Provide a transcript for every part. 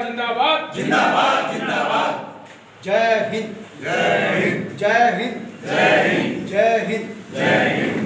जिंदाबाद जिंदाबाद जिंदाबाद। जय हिंद जय हिंद जय हिंद जय हिंद जय हिंद जय हिंद।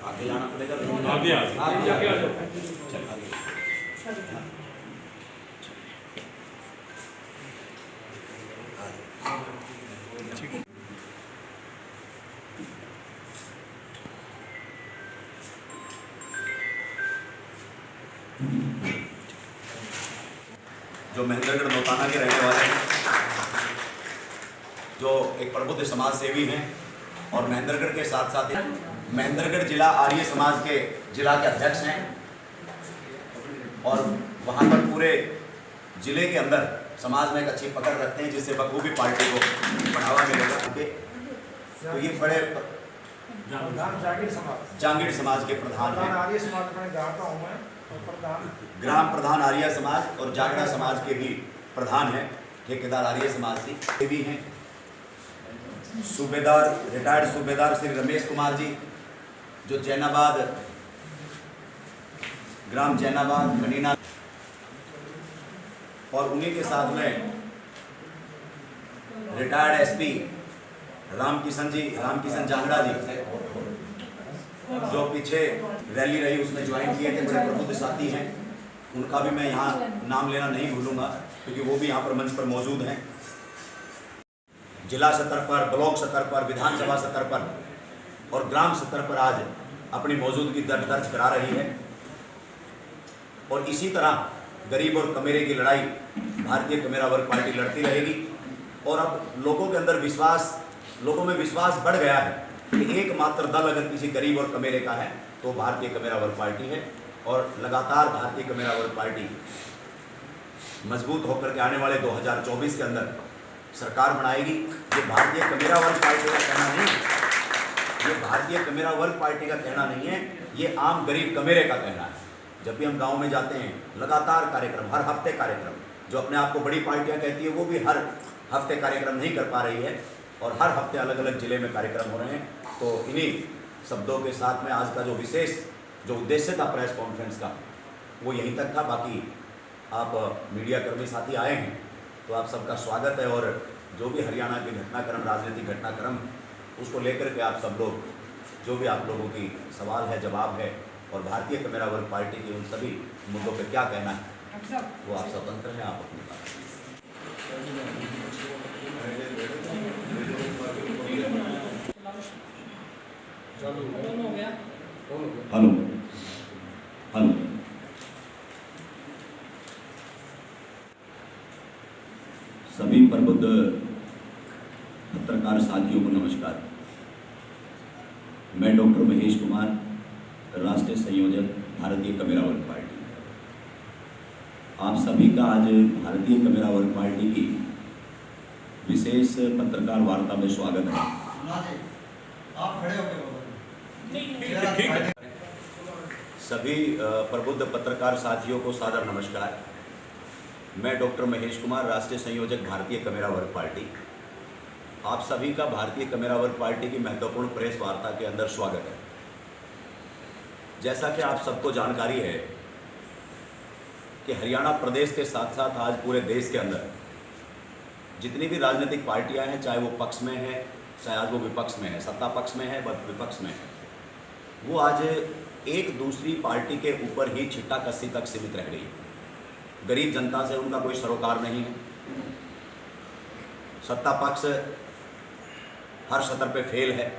आगे जाना पड़ेगा। आगे आगे आ जाओ। जो महेंद्रगढ़ नौताना के रहने वाले हैं, जो एक प्रबुद्ध समाज सेवी हैं और महेंद्रगढ़ के साथ साथ महेंद्रगढ़ जिला आर्य समाज के जिला के अध्यक्ष हैं और वहाँ पर पूरे जिले के अंदर समाज में एक अच्छी पकड़ रखते हैं, जिससे बखूबी पार्टी को बढ़ावा मिलेगा। तो ये बड़े जांगीर समाज के प्रधान हैं, ग्राम प्रधान आर्य समाज और जागड़ा समाज के भी प्रधान हैं, ठेकेदार आर्य समाज से भी हैं। सूबेदार रिटायर्ड सूबेदार श्री रमेश कुमार जी, जो जैनाबाद ग्राम जैनाबाद कनीना, और उन्हीं के साथ में रिटायर्ड एसपी रामकिशन जांगड़ा जी, जो पीछे रैली रही उसमें ज्वाइन किए थे, बड़े प्रबुद्ध साथी हैं। उनका भी मैं यहाँ नाम लेना नहीं भूलूंगा क्योंकि वो भी यहाँ पर मंच पर मौजूद हैं। जिला स्तर पर, ब्लॉक स्तर पर, विधानसभा स्तर पर और ग्राम स्तर पर आज अपनी मौजूदगी दर्ज करा रही है। और इसी तरह गरीब और कमेरे की लड़ाई भारतीय कमेरा वर्ग पार्टी लड़ती रहेगी। और अब लोगों के अंदर लोगों में विश्वास बढ़ गया है कि एकमात्र दल अगर किसी गरीब और कमेरे का है तो भारतीय कमेरा वर्ग पार्टी है। और लगातार भारतीय कमेरा वर्ग पार्टी मजबूत होकर के आने वाले 2024 के अंदर सरकार बनाएगी। ये भारतीय कमेरा वर्ग पार्टी का कहना नहीं है, ये भारतीय कमेरा वर्ग पार्टी का कहना नहीं है, ये आम गरीब कमेरे का कहना है। जब भी हम गांव में जाते हैं, लगातार कार्यक्रम, हर हफ्ते कार्यक्रम, जो अपने आप को बड़ी पार्टियां कहती है वो भी हर हफ्ते कार्यक्रम नहीं कर पा रही है और हर हफ्ते अलग अलग जिले में कार्यक्रम हो रहे हैं। तो इन्हीं शब्दों के साथ में आज का जो विशेष जो उद्देश्य था प्रेस कॉन्फ्रेंस का, वो यहीं तक था। बाकी आप मीडिया कर्मी साथी आए हैं तो आप सबका स्वागत है। और जो भी हरियाणा के घटनाक्रम, राजनीतिक घटनाक्रम, उसको लेकर के आप सब लोग, जो भी आप लोगों की सवाल है, जवाब है, और भारतीय कमेरा वर्ग पार्टी की उन सभी मुद्दों पे क्या कहना है, वो आप स्वतंत्र हैं, आप अपनी बात। हेलो हेलो, सभी प्रबुद्ध पत्रकार साथियों को नमस्कार। मैं डॉक्टर महेश कुमार, राष्ट्रीय संयोजक भारतीय कमेरा वर्ग पार्टी। आप सभी का आज भारतीय कमेरा वर्ग पार्टी की विशेष पत्रकार वार्ता में स्वागत है। आप खड़े होकर सभी प्रबुद्ध पत्रकार साथियों को सादर नमस्कार। मैं डॉक्टर महेश कुमार, राष्ट्रीय संयोजक भारतीय कमेरा वर्ग पार्टी। आप सभी का भारतीय कमेरा वर्ग पार्टी की महत्वपूर्ण प्रेस वार्ता के अंदर स्वागत है। जैसा कि आप सबको जानकारी है कि हरियाणा प्रदेश के साथ साथ आज पूरे देश के अंदर जितनी भी राजनीतिक पार्टियां हैं, चाहे वो पक्ष में है, चाहे आज वो विपक्ष में है, सत्ता पक्ष में है, विपक्ष में है, वो आज एक दूसरी पार्टी के ऊपर ही छिट्टा कस्सी तक सीमित रह गई। गरीब जनता से उनका कोई सरोकार नहीं है। सत्ता पक्ष हर स्तर पे फेल है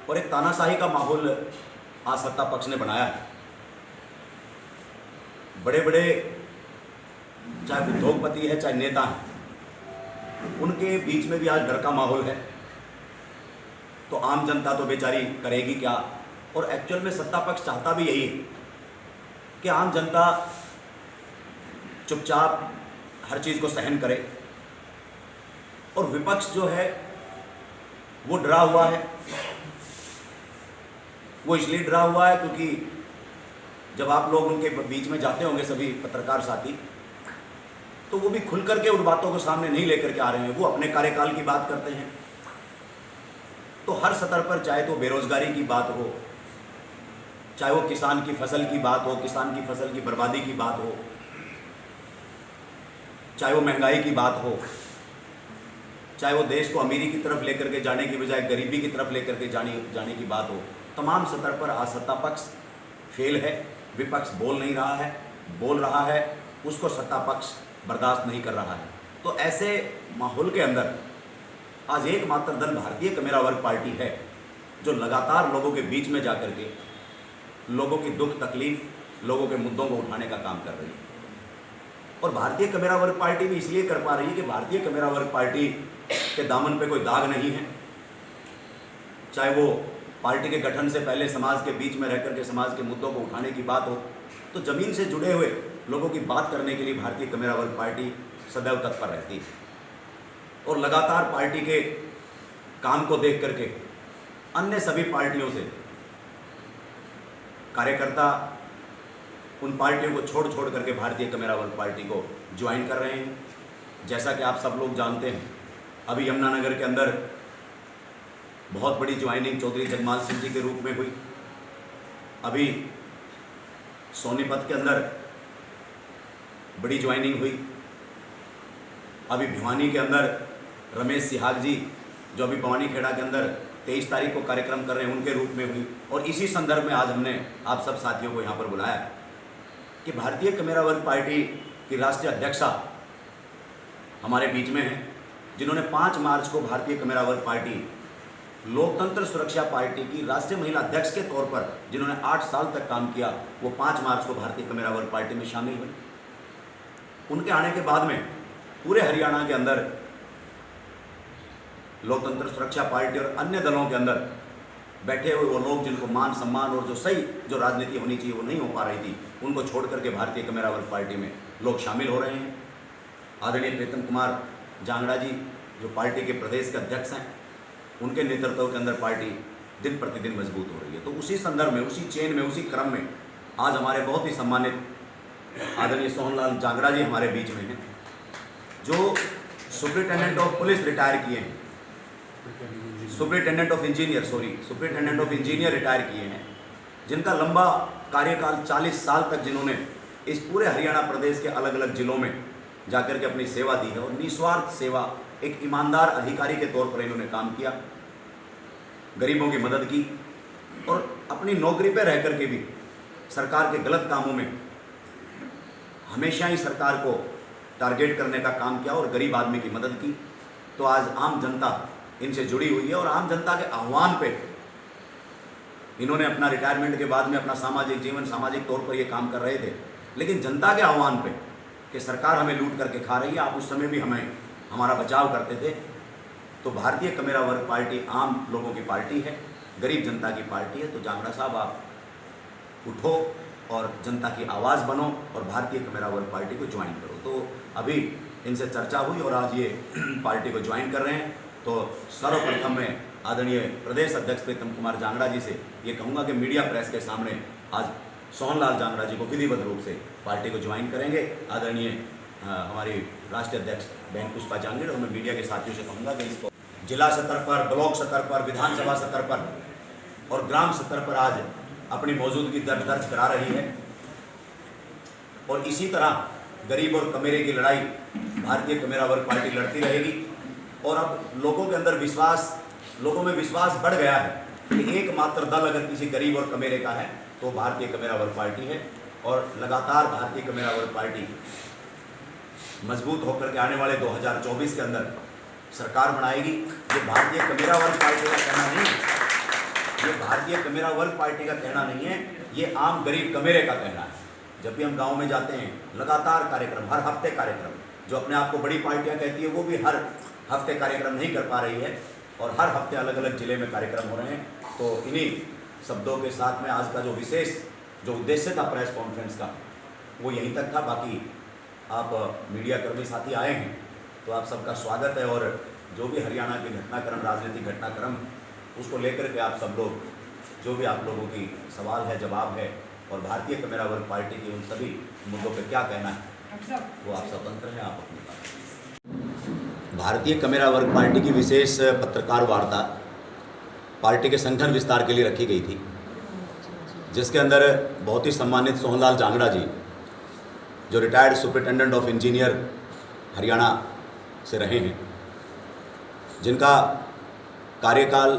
और एक तानाशाही का माहौल आज सत्ता पक्ष ने बनाया है। बड़े बड़े चाहे उद्योगपति है चाहे नेता हैं, उनके बीच में भी आज डर का माहौल है। तो आम जनता तो बेचारी करेगी क्या। और एक्चुअल में सत्ता पक्ष चाहता भी यही है कि आम जनता चुपचाप हर चीज़ को सहन करे और विपक्ष जो है वो डरा हुआ है। वो इसलिए डरा हुआ है क्योंकि जब आप लोग उनके बीच में जाते होंगे सभी पत्रकार साथी, तो वो भी खुल करके उन बातों को सामने नहीं लेकर के आ रहे हैं। वो अपने कार्यकाल की बात करते हैं। तो हर स्तर पर चाहे तो बेरोजगारी की बात हो, चाहे वो किसान की फसल की बात हो, किसान की फसल की बर्बादी की बात हो, चाहे वो महंगाई की बात हो, चाहे वो देश को अमीरी की तरफ लेकर के जाने की बजाय गरीबी की तरफ लेकर के जाने की बात हो, तमाम स्तर पर आज सत्ता पक्ष फेल है। विपक्ष बोल नहीं रहा है, बोल रहा है उसको सत्ता पक्ष बर्दाश्त नहीं कर रहा है। तो ऐसे माहौल के अंदर आज एकमात्र दल भारतीय कमेरा वर्ग पार्टी है जो लगातार लोगों के बीच में जाकर के लोगों की दुख तकलीफ, लोगों के मुद्दों को उठाने का काम कर रही है। और भारतीय कमेरा वर्ग पार्टी भी इसलिए कर पा रही है कि भारतीय कमेरा वर्ग पार्टी के दामन पे कोई दाग नहीं है। चाहे वो पार्टी के गठन से पहले समाज के बीच में रहकर के समाज के मुद्दों को उठाने की बात हो, तो जमीन से जुड़े हुए लोगों की बात करने के लिए भारतीय कमेरा वर्ग पार्टी सदैव तत्पर रहती है। और लगातार पार्टी के काम को देख करके अन्य सभी पार्टियों से कार्यकर्ता उन पार्टियों को छोड़ करके भारतीय कमेरा वर्ग पार्टी को ज्वाइन कर रहे हैं। जैसा कि आप सब लोग जानते हैं, अभी यमुनानगर के अंदर बहुत बड़ी ज्वाइनिंग चौधरी जगमाल सिंह जी के रूप में हुई। अभी सोनीपत के अंदर बड़ी ज्वाइनिंग हुई। अभी भिवानी के अंदर रमेश सिहाग जी जो अभी भवानी खेड़ा के अंदर 23 तारीख को कार्यक्रम कर रहे हैं, उनके रूप में हुई। और इसी संदर्भ में आज हमने आप सब साथियों को यहाँ पर बुलाया कि भारतीय कमेरा वर्ग पार्टी की राष्ट्रीय अध्यक्षा हमारे बीच में हैं, जिन्होंने 5 मार्च को भारतीय कमेरा वर्ग पार्टी लोकतंत्र सुरक्षा पार्टी की राष्ट्रीय महिला अध्यक्ष के तौर पर जिन्होंने 8 साल तक काम किया, वो 5 मार्च को भारतीय कमेरा वर्ग पार्टी में शामिल हुए। उनके आने के बाद में पूरे हरियाणा के अंदर लोकतंत्र सुरक्षा पार्टी और अन्य दलों के अंदर बैठे हुए वो लोग जिनको मान सम्मान और जो सही जो राजनीति होनी चाहिए वो नहीं हो पा रही थी, उनको छोड़ करके भारतीय कमेरा वर्ग पार्टी में लोग शामिल हो रहे हैं। आदरणीय प्रीतम कुमार जांगड़ा जी जो पार्टी के प्रदेश के अध्यक्ष हैं, उनके नेतृत्व के अंदर पार्टी दिन प्रतिदिन मजबूत हो रही है। तो उसी संदर्भ में, उसी चेन में, उसी क्रम में आज हमारे बहुत ही सम्मानित आदरणीय सोहनलाल जांगड़ा जी हमारे बीच में हैं, जो सुप्रिंटेंडेंट ऑफ पुलिस रिटायर किए हैं, सुप्रिंटेंडेंट ऑफ इंजीनियर रिटायर किए हैं, जिनका लंबा कार्यकाल 40 साल तक जिन्होंने इस पूरे हरियाणा प्रदेश के अलग अलग जिलों में जाकर के अपनी सेवा दी है और निस्वार्थ सेवा, एक ईमानदार अधिकारी के तौर पर इन्होंने काम किया, गरीबों की मदद की और अपनी नौकरी पर रह करके भी सरकार के गलत कामों में हमेशा ही सरकार को टारगेट करने का काम किया और गरीब आदमी की मदद की। तो आज आम जनता इनसे जुड़ी हुई है और आम जनता के आह्वान पे इन्होंने अपना रिटायरमेंट के बाद में अपना सामाजिक जीवन, सामाजिक तौर पर ये काम कर रहे थे, लेकिन जनता के आह्वान पे कि सरकार हमें लूट करके खा रही है, आप उस समय भी हमें हमारा बचाव करते थे। तो भारतीय कमेरा वर्ग पार्टी आम लोगों की पार्टी है, गरीब जनता की पार्टी है। तो जांगड़ा साहब आप उठो और जनता की आवाज़ बनो और भारतीय कमेरा वर्ग पार्टी को ज्वाइन करो। तो अभी इनसे चर्चा हुई और आज ये पार्टी को ज्वाइन कर रहे हैं। तो सर्वप्रथम मैं आदरणीय प्रदेश अध्यक्ष प्रीतम कुमार जांगड़ा जी से ये कहूँगा कि मीडिया प्रेस के सामने आज सोहनलाल जांगड़ा जी को विधिवत रूप से पार्टी को ज्वाइन करेंगे। आदरणीय हमारी राष्ट्रीय अध्यक्ष बहन पुष्पा जांगीड़, और मैं मीडिया के साथियों से कहूँगा कि इसको जिला स्तर पर, ब्लॉक स्तर पर, विधानसभा स्तर पर और ग्राम स्तर पर आज अपनी मौजूदगी दर्ज करा रही है। और इसी तरह गरीब और कमेरे की लड़ाई भारतीय कमेरा वर्ग पार्टी लड़ती रहेगी। और अब लोगों के अंदर विश्वास, लोगों में विश्वास बढ़ गया है कि एकमात्र दल अगर किसी गरीब और कमेरे का है तो भारतीय कमेरा वर्ग पार्टी है। और लगातार भारतीय कमेरा वर्ग पार्टी मजबूत होकर के आने वाले 2024 के अंदर सरकार बनाएगी। ये भारतीय कमेरा वर्ग पार्टी का कहना नहीं है, ये भारतीय कमेरा वर्ग पार्टी का कहना नहीं है, ये आम गरीब कमेरे का कहना है। जब भी हम गांव में जाते हैं, लगातार कार्यक्रम, हर हफ्ते कार्यक्रम, जो अपने आप को बड़ी पार्टियां कहती है वो भी हर हफ्ते कार्यक्रम नहीं कर पा रही है, और हर हफ्ते अलग अलग जिले में कार्यक्रम हो रहे हैं। तो इन्हीं शब्दों के साथ में आज का जो विशेष जो उद्देश्य था प्रेस कॉन्फ्रेंस का, वो यहीं तक था। बाकी आप मीडिया कर्मी साथी आए हैं तो आप सबका स्वागत है, और जो भी हरियाणा के घटनाक्रम, राजनीतिक घटनाक्रम, उसको लेकर के आप सब लोग, जो भी आप लोगों की सवाल है, जवाब है, और भारतीय कमेरा वर्ग पार्टी की उन सभी मुद्दों पर क्या कहना है वो आप स्वतंत्र हैं, आप अपनी बात। भारतीय कमेरा वर्ग पार्टी की विशेष पत्रकार वार्ता पार्टी के संगठन विस्तार के लिए रखी गई थी, जिसके अंदर बहुत ही सम्मानित सोहनलाल जांगड़ा जी, जो retired superintendent of engineer Haryana से रहे हैं, जिनका कार्यकाल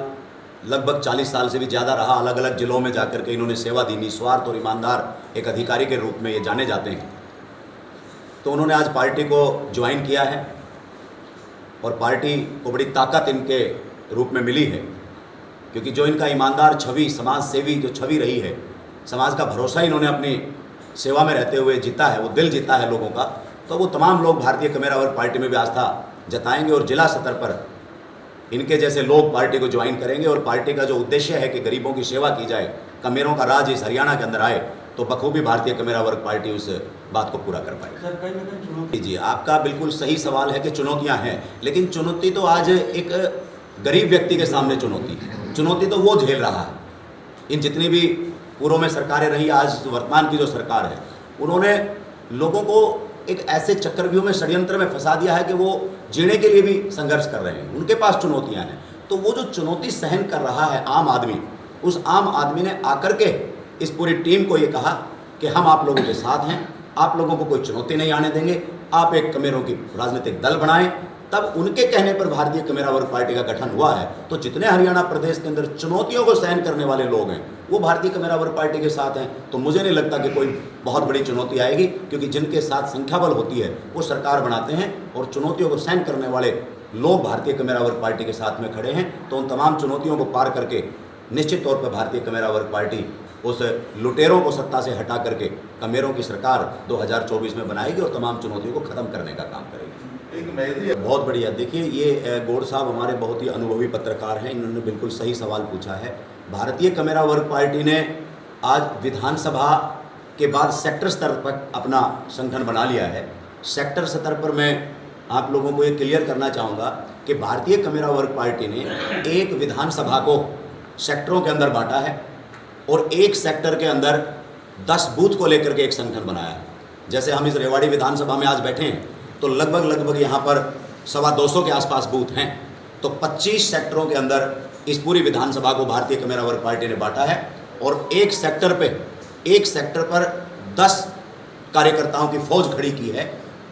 लगभग 40 साल से भी ज़्यादा रहा, अलग अलग जिलों में जाकर के इन्होंने सेवा दी, निस्वार्थ और ईमानदार एक अधिकारी के रूप में ये जाने जाते हैं। तो उन्होंने आज पार्टी को ज्वाइन किया है, और पार्टी को बड़ी ताकत इनके रूप में मिली है, क्योंकि जो इनका ईमानदार छवि, समाज सेवी जो छवि रही है, समाज का भरोसा इन्होंने अपनी सेवा में रहते हुए जीता है, वो दिल जीता है लोगों का। तो वो तमाम लोग भारतीय कमेरा वर्ग पार्टी में भी आस्था जताएंगे, और जिला स्तर पर इनके जैसे लोग पार्टी को ज्वाइन करेंगे। और पार्टी का जो उद्देश्य है कि गरीबों की सेवा की जाए, कमेरों का राज इस हरियाणा के अंदर आए, तो बखूबी भारतीय कमेरा वर्ग पार्टी उस बात को पूरा कर पाएगी। सर, कहीं ना कहीं चुनौती जी, आपका बिल्कुल सही सवाल है कि चुनौतियां हैं, लेकिन चुनौती तो आज एक गरीब व्यक्ति के सामने चुनौती तो वो झेल रहा है। इन जितनी भी पूर्व में सरकारें रही, आज वर्तमान की जो सरकार है, उन्होंने लोगों को एक ऐसे चक्रव्यूह में, षड्यंत्र में फंसा दिया है कि वो जीने के लिए भी संघर्ष कर रहे हैं, उनके पास चुनौतियां हैं। तो वो जो चुनौती सहन कर रहा है आम आदमी, उस आम आदमी ने आकर के इस पूरी टीम को ये कहा कि हम आप लोगों के साथ हैं, आप लोगों को कोई चुनौती नहीं आने देंगे, आप एक कमेरों की राजनीतिक दल बनाएं। तब उनके कहने पर भारतीय कमेरा वर्ग पार्टी का गठन हुआ है। तो जितने हरियाणा प्रदेश के अंदर चुनौतियों को सहन करने वाले लोग हैं, वो भारतीय कमेरा वर्ग पार्टी के साथ हैं। तो मुझे नहीं लगता कि कोई बहुत बड़ी चुनौती आएगी, क्योंकि जिनके साथ संख्या बल होती है वो सरकार बनाते हैं, और चुनौतियों को सहन करने वाले लोग भारतीय कमेरा वर्ग पार्टी के साथ में खड़े हैं। तो उन तमाम चुनौतियों को पार करके निश्चित तौर पर भारतीय कमेरा वर्ग पार्टी उस लुटेरों को सत्ता से हटा करके कमेरों की सरकार 2024 में बनाएगी, और तमाम चुनौतियों को खत्म करने का काम करेगी। बहुत बढ़िया। देखिए, ये गौड़ साहब हमारे बहुत ही अनुभवी पत्रकार हैं, इन्होंने बिल्कुल सही सवाल पूछा है। भारतीय कमेरा वर्ग पार्टी ने आज विधानसभा के बाद सेक्टर स्तर पर अपना संगठन बना लिया है। सेक्टर स्तर पर मैं आप लोगों को ये क्लियर करना चाहूँगा कि भारतीय कमेरा वर्ग पार्टी ने एक विधानसभा को सेक्टरों के अंदर बांटा है, और एक सेक्टर के अंदर 10 बूथ को लेकर के एक संगठन बनाया है। जैसे हम इस रेवाड़ी विधानसभा में आज बैठे हैं, तो लगभग यहाँ पर 225 के आसपास बूथ हैं। तो 25 सेक्टरों के अंदर इस पूरी विधानसभा को भारतीय कमेरा वर्ग पार्टी ने बांटा है, और एक सेक्टर पर 10 कार्यकर्ताओं की फौज खड़ी की है।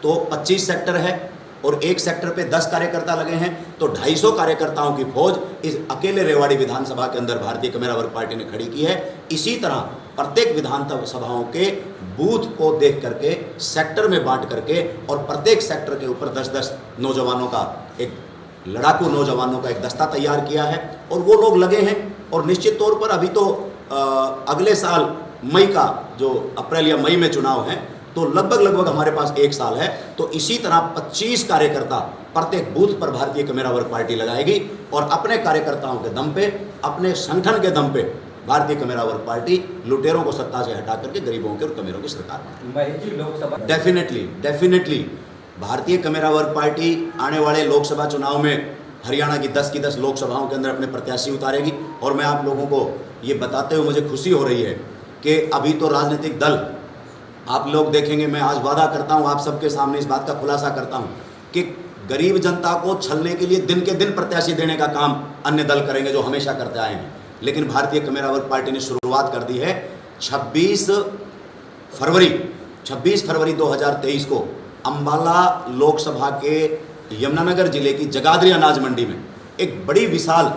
तो 25 सेक्टर है, और एक सेक्टर पे 10 कार्यकर्ता लगे हैं, तो 250 कार्यकर्ताओं की फौज इस अकेले रेवाड़ी विधानसभा के अंदर भारतीय कमेरा वर्ग पार्टी ने खड़ी की है। इसी तरह प्रत्येक विधानसभाओं के बूथ को देख करके, सेक्टर में बांट करके, और प्रत्येक सेक्टर के ऊपर 10-10 नौजवानों का, एक लड़ाकू नौजवानों का एक दस्ता तैयार किया है, और वो लोग लगे हैं। और निश्चित तौर पर अभी तो अगले साल मई का, जो अप्रैल या मई में चुनाव है, तो लगभग हमारे पास 1 साल है। तो इसी तरह 25 कार्यकर्ता प्रत्येक बूथ पर भारतीय कमेरा वर्ग पार्टी लगाएगी, और अपने कार्यकर्ताओं के दम पे, अपने संगठन के दम पे भारतीय कमेरा वर्ग पार्टी लुटेरों को सत्ता से हटा करके गरीबों के और कमेरों की सरकार बनाएगी। डेफिनेटली भारतीय कमेरा वर्ग पार्टी आने वाले लोकसभा चुनाव में हरियाणा की 10 की 10 लोकसभाओं के अंदर अपने प्रत्याशी उतारेगी। और मैं आप लोगों को ये बताते हुए मुझे खुशी हो रही है कि अभी तो राजनीतिक दल, आप लोग देखेंगे, मैं आज वादा करता हूं, आप सबके सामने इस बात का खुलासा करता हूं कि गरीब जनता को छलने के लिए दिन के दिन प्रत्याशी देने का काम अन्य दल करेंगे, जो हमेशा करते आए हैं। लेकिन भारतीय कमेरा वर्ग पार्टी ने शुरुआत कर दी है। 26 फरवरी 2023 को अंबाला लोकसभा के यमुनानगर जिले की जगाधरी अनाज मंडी में एक बड़ी विशाल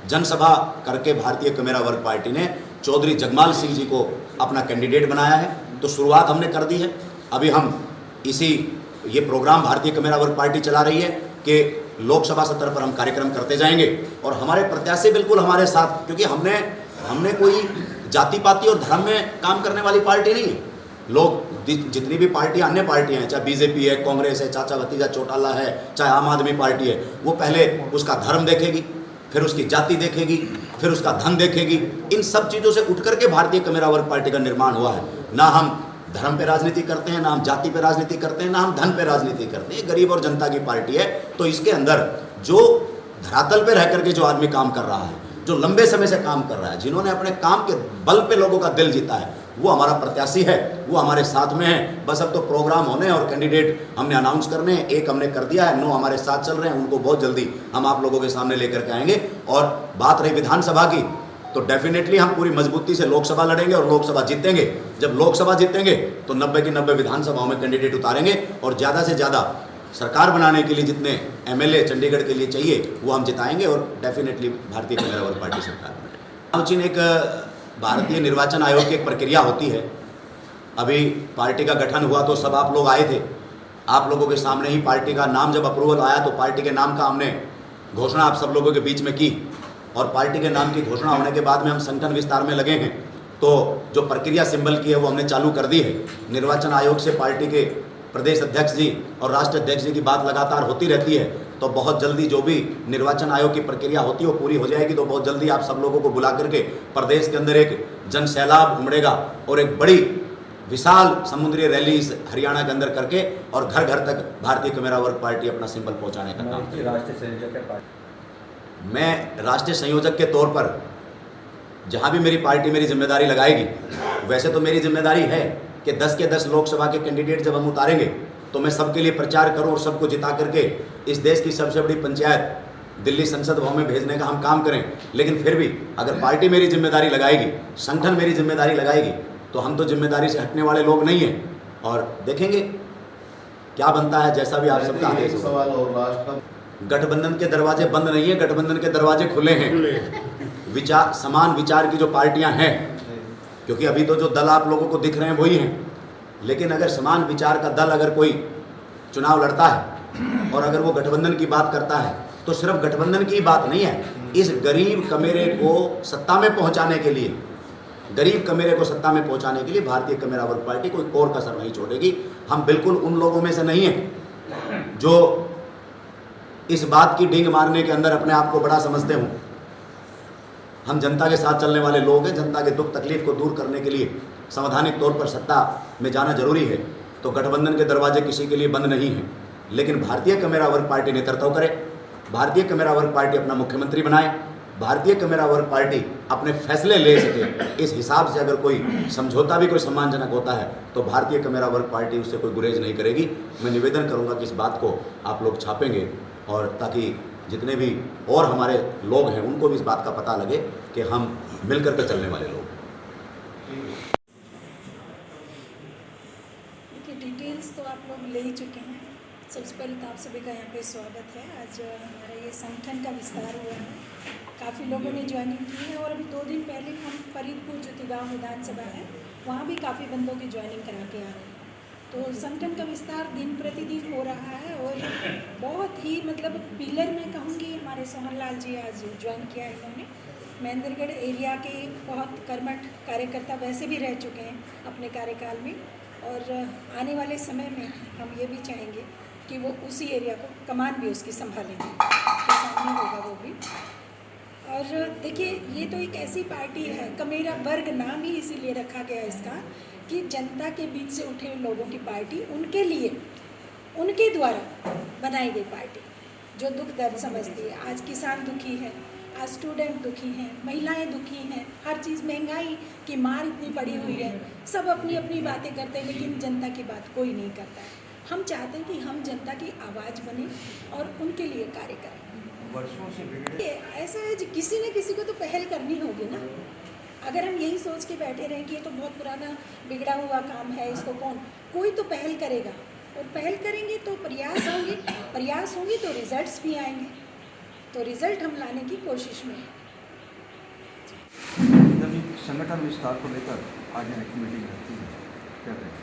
जनसभा करके भारतीय कमेरा वर्ग पार्टी ने चौधरी जगमाल सिंह जी को अपना कैंडिडेट बनाया है। तो शुरुआत हमने कर दी है। अभी हम ये प्रोग्राम भारतीय कमेरा वर्ग पार्टी चला रही है कि लोकसभा स्तर पर हम कार्यक्रम करते जाएंगे और हमारे प्रत्याशी बिल्कुल हमारे साथ, क्योंकि हमने कोई जाति पाति और धर्म में काम करने वाली पार्टी नहीं है। लोग जितनी भी पार्टियां, अन्य पार्टियां हैं, चाहे बीजेपी है, कांग्रेस है, चाचा भतीजा चौटाला है, चाहे आम आदमी पार्टी है, वो पहले उसका धर्म देखेगी, फिर उसकी जाति देखेगी, फिर उसका धन देखेगी। इन सब चीज़ों से उठ करके भारतीय कमेरा वर्ग पार्टी का निर्माण हुआ है। ना हम धर्म पे राजनीति करते हैं, ना हम जाति पे राजनीति करते हैं, ना हम धन पे राजनीति करते हैं। गरीब और जनता की पार्टी है। तो इसके अंदर जो धरातल पे रह करके जो आदमी काम कर रहा है, जो लंबे समय से काम कर रहा है, जिन्होंने अपने काम के बल पे लोगों का दिल जीता है, वो हमारा प्रत्याशी है, वो हमारे साथ में है। बस अब तो प्रोग्राम होने और कैंडिडेट हमने अनाउंस करने हैं। एक हमने कर दिया है, 9 हमारे साथ चल रहे हैं, उनको बहुत जल्दी हम आप लोगों के सामने लेकर के आएंगे। और बात रही विधानसभा की, तो डेफिनेटली हम पूरी मजबूती से लोकसभा लड़ेंगे और लोकसभा जीतेंगे। जब लोकसभा जीतेंगे तो 90 की 90 विधानसभाओं में कैंडिडेट उतारेंगे और ज़्यादा से ज़्यादा सरकार बनाने के लिए जितने एमएलए चंडीगढ़ के लिए चाहिए वो हम जिताएंगे और डेफिनेटली भारतीय कमेरा वर्ग पार्टी सरकार बनेगी। एक भारतीय निर्वाचन आयोग की एक प्रक्रिया होती है। अभी पार्टी का गठन हुआ तो सब आप लोग आए थे। आप लोगों के सामने ही पार्टी का नाम जब अप्रूवल आया तो पार्टी के नाम का हमने घोषणा आप सब लोगों के बीच में की और पार्टी के नाम की घोषणा होने के बाद में हम संगठन विस्तार में लगे हैं। तो जो प्रक्रिया सिंबल की है वो हमने चालू कर दी है। निर्वाचन आयोग से पार्टी के प्रदेश अध्यक्ष जी और राष्ट्रीय अध्यक्ष जी की बात लगातार होती रहती है। तो बहुत जल्दी जो भी निर्वाचन आयोग की प्रक्रिया होती है वो पूरी हो जाएगी। तो बहुत जल्दी आप सब लोगों को बुला करके प्रदेश के अंदर एक जन सैलाब उमड़ेगा और एक बड़ी विशाल समुद्री रैली इस हरियाणा के अंदर करके और घर घर तक भारतीय कमेरा वर्ग पार्टी अपना सिंबल पहुंचाने का काम करेगी। राष्ट्रीय संयोजक है पार्टी। मैं राष्ट्रीय संयोजक के तौर पर जहां भी मेरी पार्टी मेरी जिम्मेदारी लगाएगी, वैसे तो मेरी जिम्मेदारी है कि 10 के 10 लोकसभा के कैंडिडेट जब हम उतारेंगे तो मैं सबके लिए प्रचार करूं और सबको जिता करके इस देश की सबसे बड़ी पंचायत दिल्ली संसद भवन में भेजने का हम काम करें। लेकिन फिर भी अगर पार्टी मेरी जिम्मेदारी लगाएगी, संगठन मेरी जिम्मेदारी लगाएगी, तो हम तो जिम्मेदारी से हटने वाले लोग नहीं हैं और देखेंगे क्या बनता है, जैसा भी आप सबका आदेश हो। सवाल और लास्ट, गठबंधन के दरवाजे बंद नहीं है, गठबंधन के दरवाजे खुले हैं। समान विचार की जो पार्टियां हैं, क्योंकि अभी तो जो दल आप लोगों को दिख रहे हैं वही हैं, लेकिन अगर समान विचार का दल अगर कोई चुनाव लड़ता है और अगर वो गठबंधन की बात करता है तो सिर्फ गठबंधन की बात नहीं है, इस गरीब कमेरे को सत्ता में पहुंचाने के लिए, गरीब कमेरे को सत्ता में पहुंचाने के लिए भारतीय कमेरा वर्ग पार्टी कोई कोर कसर नहीं छोड़ेगी। हम बिल्कुल उन लोगों में से नहीं हैं जो इस बात की डींग मारने के अंदर अपने आप को बड़ा समझते हों। हम जनता के साथ चलने वाले लोग हैं। जनता के दुख तकलीफ को दूर करने के लिए संवैधानिक तौर पर सत्ता में जाना जरूरी है। तो गठबंधन के दरवाजे किसी के लिए बंद नहीं हैं, लेकिन भारतीय कमेरा वर्ग पार्टी नेतृत्व करे, भारतीय कमेरा वर्ग पार्टी अपना मुख्यमंत्री बनाए, भारतीय कमेरा वर्ग पार्टी अपने फैसले ले सके। इस हिसाब से अगर कोई समझौता भी कोई सम्मानजनक होता है तो भारतीय कमेरा वर्ग पार्टी उससे कोई गुरेज नहीं करेगी। मैं निवेदन करूंगा कि इस बात को आप लोग छापेंगे और ताकि जितने भी और हमारे लोग हैं उनको भी इस बात का पता लगे कि हम मिलकर के चलने वाले लोग। देखिए, डिटेल्स तो आप लोग ले ही चुके हैं। सबसे पहले तो आप सभी का यहाँ पे स्वागत है। आज हमारा ये संगठन का विस्तार हुआ है, काफ़ी लोगों ने ज्वाइनिंग की है और अभी 2 दिन पहले हम फरीदपुर ज्योतिगांव विधानसभा है वहाँ भी काफ़ी बंदों की ज्वाइनिंग करा के आ रहे हैं। तो संगठन का विस्तार दिन प्रतिदिन हो रहा है और बहुत ही मतलब पिलर में कहूँगी, हमारे सोहन लाल जी आज ज्वाइन किया है इन्होंने। महेंद्रगढ़ एरिया के बहुत कर्मठ कार्यकर्ता वैसे भी रह चुके हैं अपने कार्यकाल में और आने वाले समय में हम ये भी चाहेंगे कि वो उसी एरिया को कमान भी उसकी संभालेंगे, के सामने होगा वो भी। और देखिए, ये तो एक ऐसी पार्टी है, कमेरा वर्ग नाम ही इसीलिए रखा गया इसका कि जनता के बीच से उठे लोगों की पार्टी, उनके लिए, उनके द्वारा बनाई गई पार्टी जो दुख दर्द समझती है। आज किसान दुखी है, आज स्टूडेंट दुखी हैं, महिलाएं दुखी हैं, हर चीज़ महंगाई की मार इतनी पड़ी हुई है। सब अपनी अपनी बातें करते हैं लेकिन जनता की बात कोई नहीं करता है। हम चाहते हैं कि हम जनता की आवाज़ बने और उनके लिए कार्य करें। वर्षों से ऐसा है कि किसी न किसी को तो पहल करनी होगी ना। अगर हम यही सोच के बैठे रहें कि ये तो बहुत पुराना बिगड़ा हुआ काम है, इसको कोई तो पहल करेगा और पहल करेंगे तो प्रयास होंगे तो रिजल्ट्स भी आएंगे। तो रिजल्ट हम लाने की कोशिश में हैं। संगठन विस्तार को लेकर आज एक मीटिंग रहती है, क्या कहें?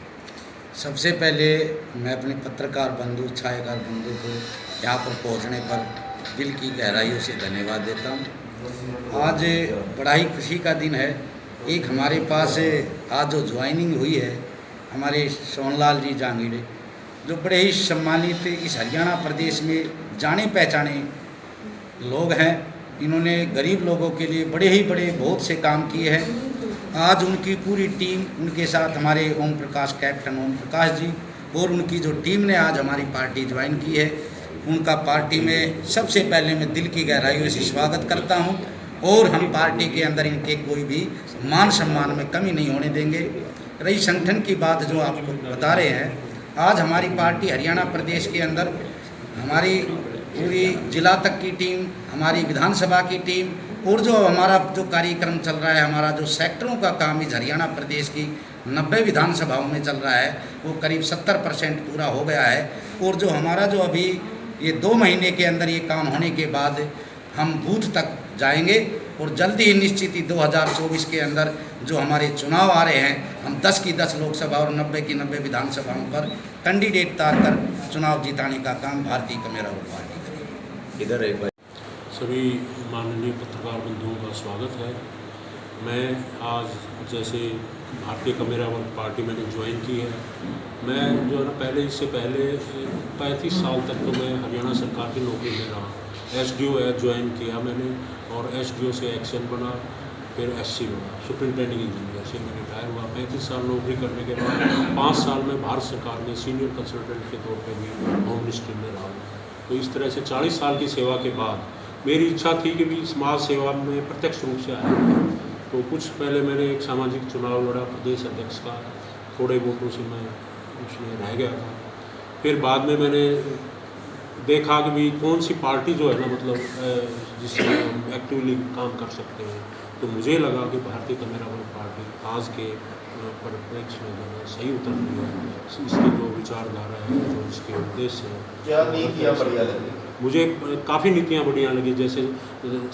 सबसे पहले मैं अपने पत्रकार बंधु, छायाकार बंधु को यहाँ पर पहुँचने पर दिल की गहराइयों से धन्यवाद देता हूँ। आज बड़ा ही खुशी का दिन है। एक हमारे पास आज जो ज्वाइनिंग हुई है हमारे सोनलाल जी जांगीड़े, जो बड़े ही सम्मानित इस हरियाणा प्रदेश में जाने पहचाने लोग हैं। इन्होंने गरीब लोगों के लिए बड़े बहुत से काम किए हैं। आज उनकी पूरी टीम, उनके साथ हमारे ओम प्रकाश, कैप्टन ओम प्रकाश जी और उनकी जो टीम ने आज हमारी पार्टी ज्वाइन की है, उनका पार्टी में सबसे पहले मैं दिल की गहराइयों से स्वागत करता हूं। और हम पार्टी के अंदर इनके कोई भी मान सम्मान में कमी नहीं होने देंगे। रही संगठन की बात जो आपको बता रहे हैं, आज हमारी पार्टी हरियाणा प्रदेश के अंदर हमारी पूरी जिला तक की टीम, हमारी विधानसभा की टीम और जो हमारा जो कार्यक्रम चल रहा है, हमारा जो सेक्टरों का काम इस हरियाणा प्रदेश की 90 विधानसभाओं में चल रहा है, वो करीब 70% पूरा हो गया है। और जो हमारा जो अभी ये 2 महीने के अंदर ये काम होने के बाद हम बूथ तक जाएंगे और जल्दी ही निश्चित ही 2024 के अंदर जो हमारे चुनाव आ रहे हैं, हम 10 की 10 लोकसभा और 90 की 90 विधानसभाओं पर कैंडिडेट उतार कर चुनाव जिताने का काम भारतीय कमेरा और पार्टी करेगी। इधर एक सभी माननीय पत्रकार बंधुओं का स्वागत है। मैं आज जैसे भारतीय कमेरा वर्ग पार्टी मैंने ज्वाइन की है। मैं जो है ना इससे पहले 35 साल तक तो मैं हरियाणा सरकार की नौकरी में रहा। SDO ज्वाइन किया मैंने और SDO से एक्शन बना, फिर SC बना, सुपरिटेंडिंग इंजीनियर से मैं रिटायर हुआ। 35 साल नौकरी करने के बाद 5 साल में भारत सरकार में सीनियर कंसल्टेंट के तौर पर भी होम मिनिस्ट्री में रहा। तो इस तरह से 40 साल की सेवा के बाद मेरी इच्छा थी कि भी समाज सेवा में प्रत्यक्ष रूप से आया। तो कुछ पहले मैंने एक सामाजिक चुनाव लड़ा प्रदेश अध्यक्ष का, थोड़े वोटों से मैं उसमें रह गया था। फिर बाद में मैंने देखा कि भी कौन सी पार्टी जो है ना जिससे हम एक्टिवली काम कर सकते हैं। तो मुझे लगा कि भारतीय कमेरा वर्ग पार्टी आज के परिप्रेक्ष्य में जो है सही उतर रही है। इसकी जो विचारधारा है, जो इसके उद्देश्य है, क्या नीतियाँ बढ़िया लगी? मुझे काफ़ी नीतियाँ बढ़िया लगी। जैसे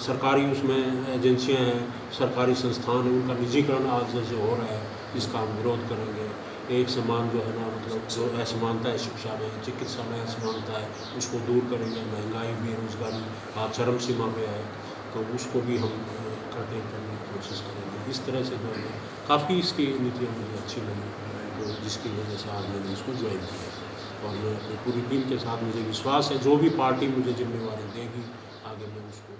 सरकारी उसमें एजेंसियां हैं, सरकारी संस्थान हैं, उनका निजीकरण आज जैसे हो रहा है, इसका हम विरोध करेंगे। एक समान जो है ना जो असमानता है शिक्षा में, चिकित्सा में असमानता है, उसको दूर करेंगे। महंगाई, बेरोजगारी आज चरम सीमा पे है, तो उसको भी हम करने की कोशिश करेंगे। इस तरह से जो है काफ़ी इसकी नीतियाँ मुझे अच्छी लगी, तो जिसकी वजह से आज मैंने इसको ज्वाइन किया। और मैं अपनी पूरी टीम के साथ, मुझे विश्वास है जो भी पार्टी मुझे जिम्मेवारी देगी आगे मैं उसको